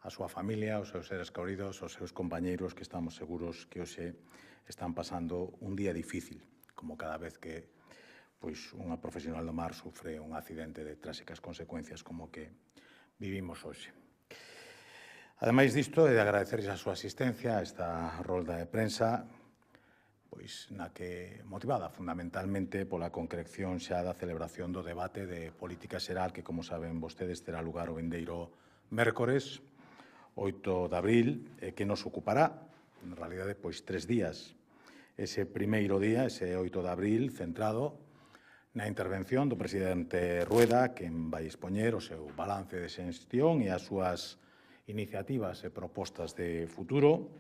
a súa familia, aos seus seres queridos, aos seus compañeiros que estamos seguros que hoxe están pasando un día difícil, como cada vez que unha profesional do mar sufre un accidente de tráxicas consecuencias como que vivimos hoxe. Ademais disto, é de agradecerles a súa asistencia a esta rolda de prensa, na que, motivada fundamentalmente pola concreción xa da celebración do debate de política xeral que, como saben vostedes, terá lugar o vindeiro mércores, 8 de abril, que nos ocupará, en realidade, 3 días. Ese primeiro día, ese 8 de abril, centrado na intervención do presidente Rueda, que vai expoñer o seu balance de xestión e as súas iniciativas e propostas de futuro.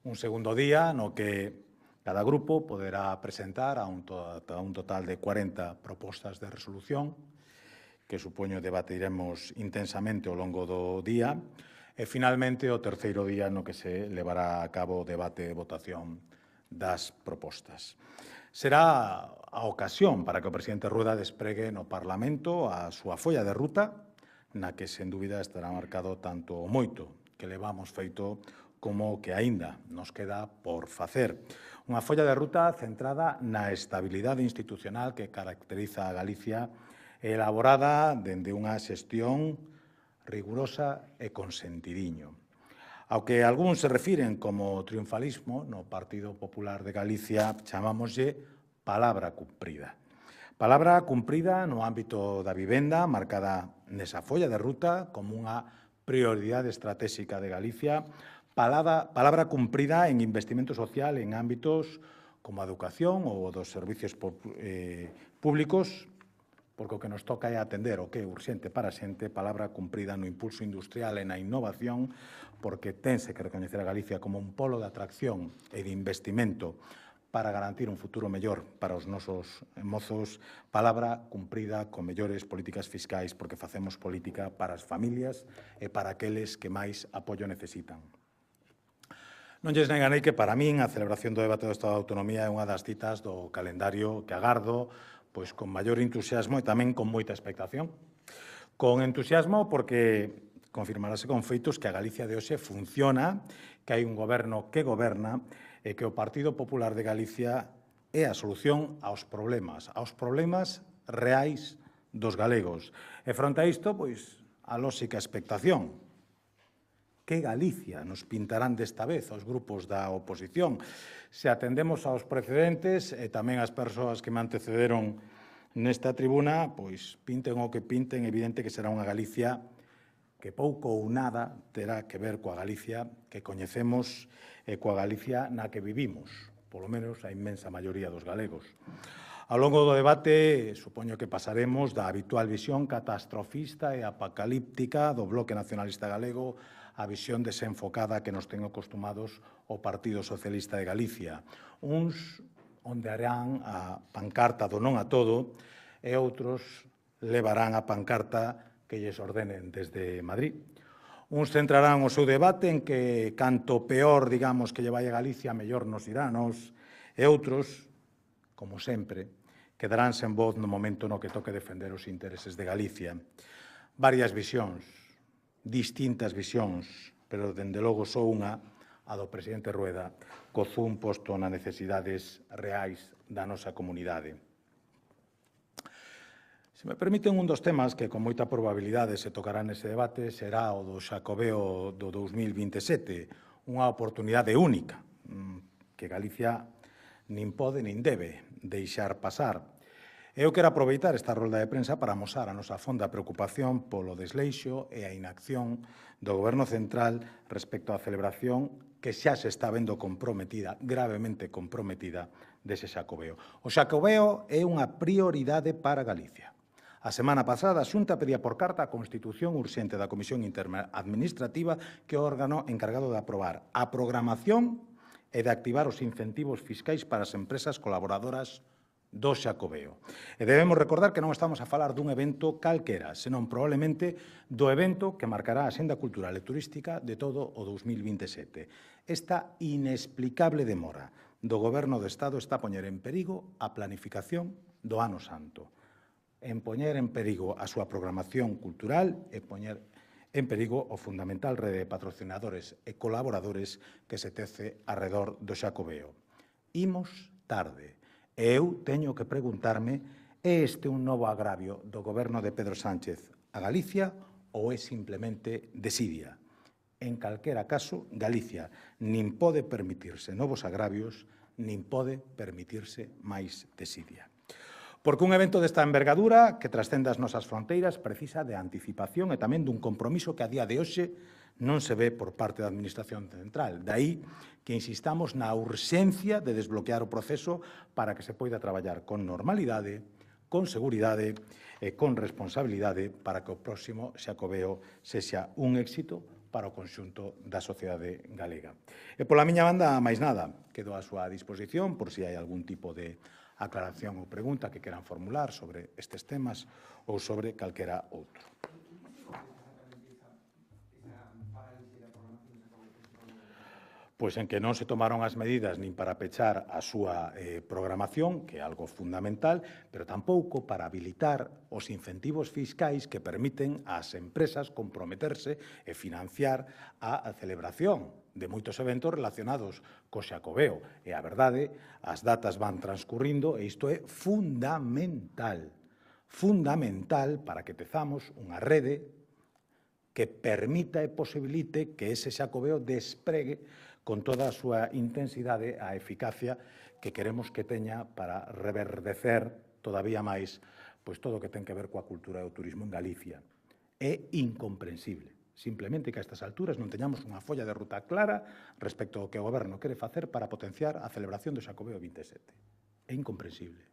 Un segundo día no que cada grupo poderá presentar a un total de 40 propostas de resolución que supoño debatiremos intensamente ao longo do día. E, finalmente, o terceiro día no que se levará a cabo o debate e votación das propostas. Será a ocasión para que o presidente Rueda despregue no Parlamento a súa folla de ruta, na que, sen dúbida, estará marcado tanto o moito que levamos feito como o que aínda nos queda por facer. Unha folla de ruta centrada na estabilidade institucional que caracteriza a Galicia, elaborada dende unha xestión rigurosa e con sentidiño. Ao que algúns se refiren como triunfalismo, no Partido Popular de Galicia chamámoslle palabra cumprida. Palabra cumprida no ámbito da vivenda, marcada nesa folla de ruta como unha prioridade estratégica de Galicia, palabra cumprida en investimento social en ámbitos como a educación ou dos servicios públicos, porque o que nos toca é atender o que é urxente para a xente, palabra cumprida no impulso industrial e na innovación, porque tense que recoñecer a Galicia como un polo de atracción e de investimento para garantir un futuro mellor para os nosos mozos, palabra cumprida con mellores políticas fiscais, porque facemos política para as familias e para aqueles que máis apoio necesitan. Non lles negarei que, para min, a celebración do debate do Estado de Autonomía é unha das citas do calendario que agardo con maior entusiasmo e tamén con moita expectación. Con entusiasmo porque confirmarase con feitos que a Galicia de hoxe funciona, que hai un goberno que goberna e que o Partido Popular de Galicia é a solución aos problemas reais dos galegos. E fronte a isto, a lóxica expectación. Que Galicia nos pintarán desta vez os grupos da oposición? Se atendemos aos precedentes e tamén as persoas que me antecederon nesta tribuna, pinten o que pinten, evidente que será unha Galicia que pouco ou nada terá que ver coa Galicia que coñecemos e coa Galicia na que vivimos, polo menos a inmensa maioría dos galegos. Ao longo do debate, supoño que pasaremos da habitual visión catastrofista e apocalíptica do Bloque Nacionalista Galego a visión desenfocada que nos ten acostumados o Partido Socialista de Galicia. Uns ondearán a pancarta do non a todo e outros levarán a pancarta que lles ordenen desde Madrid. Uns centrarán o seu debate en que canto peor, digamos, que lle vai a Galicia, mellor nos iranos, e outros, como sempre, quedarán sen voz no momento no que toque defender os intereses de Galicia. Varias visións, distintas visións, pero, dende logo, só unha, a do presidente Rueda, co zoom posto nas necesidades reais da nosa comunidade. Se me permiten, un dos temas que con moita probabilidade se tocará nese debate será o do Xacobeo do 2027, unha oportunidade única que Galicia nin pode nin debe deixar pasar. Eu quero aproveitar esta rolda de prensa para amosar a nosa fonda preocupación polo desleixo e a inacción do Goberno central respecto á celebración que xa se está vendo comprometida, gravemente comprometida, dese Xacobeo. O Xacobeo é unha prioridade para Galicia. A semana pasada, a Xunta pedía por carta a constitución urxente da Comisión Interadministrativa, que é o órgano encargado de aprobar a programación e de activar os incentivos fiscais para as empresas colaboradoras do Xacobeo. E debemos recordar que non estamos a falar dun evento calquera, senón probablemente do evento que marcará a xenda cultural e turística de todo o 2027. Esta inexplicable demora do Goberno do Estado está a poñer en perigo a planificación do Ano Santo, en poñer en perigo a súa programación cultural e poñer en perigo o fundamental rede de patrocinadores e colaboradores que se tece arredor do Xacobeo. Imos tarde, e eu teño que preguntarme: é este un novo agravio do goberno de Pedro Sánchez a Galicia ou é simplemente desidia? En calquera caso, Galicia nin pode permitirse novos agravios, nin pode permitirse máis desidia. Porque un evento desta envergadura que trascende as nosas fronteiras precisa de anticipación e tamén dun compromiso que a día de hoxe non se ve por parte da Administración central. Daí que insistamos na urxencia de desbloquear o proceso para que se poida traballar con normalidade, con seguridade e con responsabilidade para que o próximo Xacobeo sexa un éxito para o conxunto da sociedade galega. E pola miña banda, máis nada, quedo á súa disposición por si hai algún tipo de aclaración ou pregunta que queran formular sobre estes temas ou sobre calquera outro. Pois en que non se tomaron as medidas nin para pechar a súa programación, que é algo fundamental, pero tampouco para habilitar os incentivos fiscais que permiten ás empresas comprometerse e financiar a celebración de moitos eventos relacionados co Xacobeo. E a verdade, as datas van transcurrindo e isto é fundamental. Fundamental para que tezamos unha rede que permita e posibilite que ese Xacobeo despregue con toda a súa intensidade a eficacia que queremos que teña para reverdecer todavía máis pois todo o que ten que ver coa cultura do turismo en Galicia. É incomprensible, simplemente que a estas alturas non teñamos unha folla de ruta clara respecto ao que o Goberno quere facer para potenciar a celebración do Xacobeo 27. É incomprensible.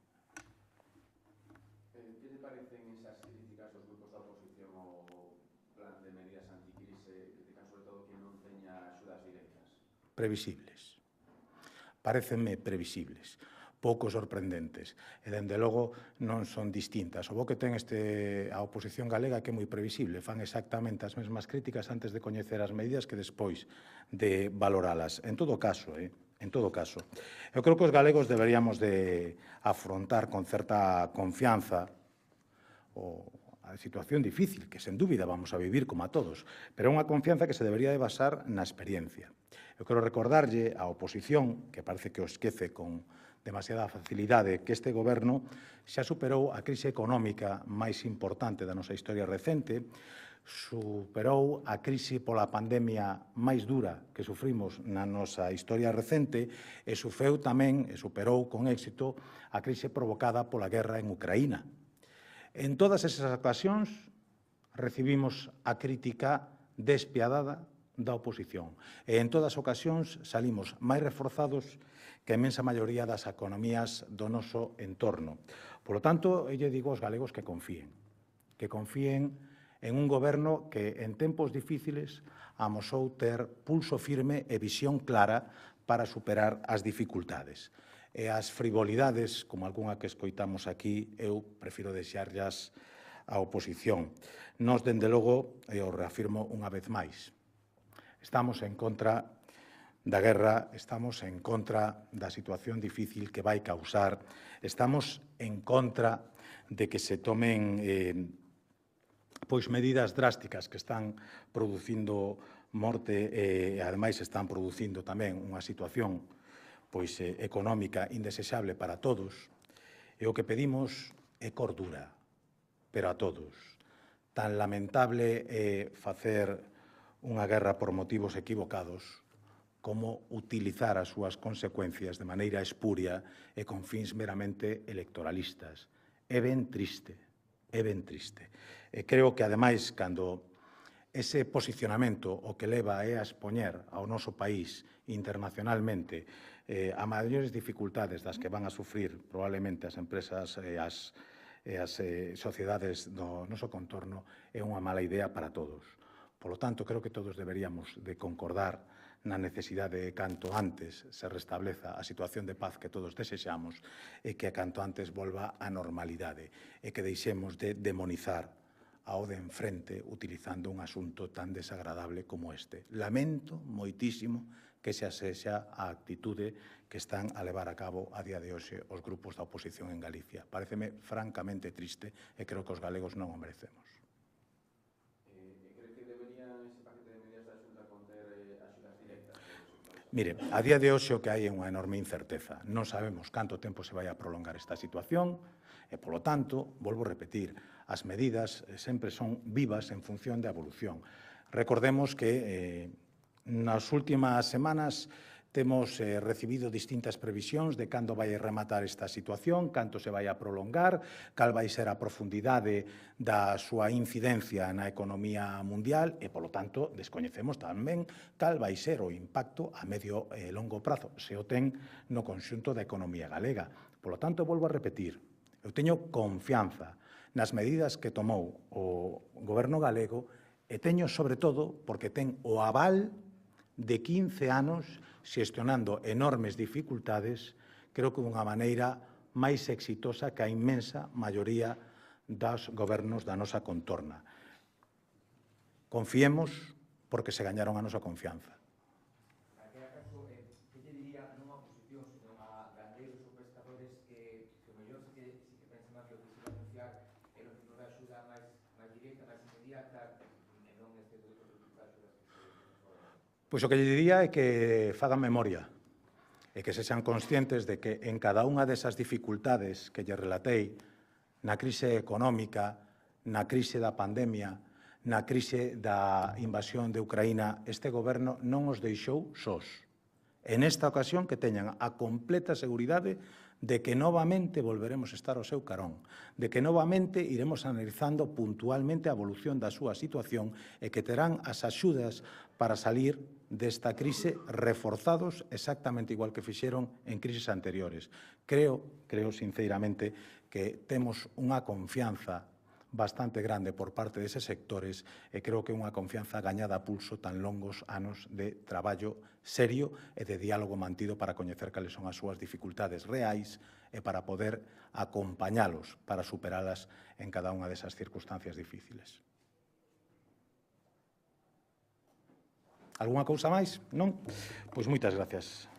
Que te parecen esas críticas dos grupos da oposición ao plan de medidas anticrise, critican sobre todo que non teña axudas directas? Previsibles. Parécenme previsibles, pouco sorprendentes, e, dende logo, non son distintas. O bo que ten a oposición galega que é moi previsible, fan exactamente as mesmas críticas antes de coñecer as medidas que despois de valoralas. En todo caso, eu creo que os galegos deberíamos de afrontar con certa confianza a situación difícil, que sen dúbida vamos a vivir como a todos, pero é unha confianza que se debería de basar na experiencia. Eu quero recordarlle á oposición, que parece que o esquece con demasiada facilidade, que este goberno xa superou a crise económica máis importante da nosa historia recente, superou a crise pola pandemia máis dura que sufrimos na nosa historia recente e superou con éxito a crise provocada pola guerra en Ucraína. En todas esas ocasións recibimos a crítica despiadada da oposición e en todas as ocasións salimos máis reforzados que a inmensa maioría das economías do noso entorno. Por lo tanto, eu lle digo aos galegos que confíen en un goberno que en tempos difíciles amosou ter pulso firme e visión clara para superar as dificultades. E as frivolidades, como algunha que escoitamos aquí, eu prefiro deixarllas á oposición. Nós, dende logo, e o reafirmo unha vez máis, estamos en contra da guerra, estamos en contra da situación difícil que vai causar, estamos en contra de que se tomen medidas drásticas que están producindo morte e, ademais, están producindo tamén unha situación económica indesexable para todos. E o que pedimos é cordura, pero a todos. Tan lamentable é facer unha guerra por motivos equivocados como utilizar as súas consecuencias de maneira espuria e con fins meramente electoralistas. É ben triste, é ben triste. E creo que, ademais, cando ese posicionamento o que leva é a expoñer ao noso país internacionalmente a maiores dificultades das que van a sufrir probablemente as empresas e as sociedades do noso contorno, é unha mala idea para todos. Por lo tanto, creo que todos deberíamos de concordar na necesidade de canto antes se restableza a situación de paz que todos desexamos e que canto antes volva á normalidade e que deixemos de demonizar ao de enfrente utilizando un asunto tan desagradable como este. Lamento moitísimo que esa sexa a actitude que están a levar a cabo a día de hoxe os grupos da oposición en Galicia. Paréceme francamente triste e creo que os galegos non o merecemos. Cree que debería Mire, a día de hoxe o que hai é unha enorme incerteza. Non sabemos canto tempo se vai a prolongar esta situación e, polo tanto, volvo a repetir, as medidas sempre son vivas en función da evolución. Recordemos que nas últimas semanas temos recibido distintas previsións de cando vai rematar esta situación, canto se vai a prolongar, cal vai ser a profundidade da súa incidencia na economía mundial e, polo tanto, descoñecemos tamén cal vai ser o impacto a medio e longo prazo, se o ten no conxunto da economía galega. Polo tanto, volvo a repetir, eu teño confianza nas medidas que tomou o Goberno galego e teño, sobre todo, porque ten o aval de 15 anos xestionando enormes dificultades, creo que dunha maneira máis exitosa que a inmensa maioría dos gobernos da nosa contorna. Confiemos porque se gañaron a nosa confianza. Naquela caso, que lle diría non a oposición, senón a gandeiros ou pescadores que o mellor sí que pensan máis lo que se vai anunciar é o tipo de axuda máis directa, máis inmediata, e non este tipo de axudas que se... Pois o que lle diría é que fagan memoria e que se sean conscientes de que en cada unha desas dificultades que lle relatei, na crise económica, na crise da pandemia, na crise da invasión de Ucraína, este goberno non os deixou sós. En esta ocasión que teñan a completa seguridade de que novamente volveremos a estar ao seu carón, de que novamente iremos analizando puntualmente a evolución da súa situación e que terán as axudas para salir desta crise reforzados exactamente igual que fixeron en crises anteriores. Creo sinceramente que temos unha confianza bastante grande por parte deses sectores e creo que unha confianza gañada a pulso tan longos anos de traballo serio e de diálogo mantido para coñecer cales son as súas dificultades reais e para poder acompañalos para superalas en cada unha desas circunstancias difíciles. Algúnha cousa máis? Non? Pois moitas gracias.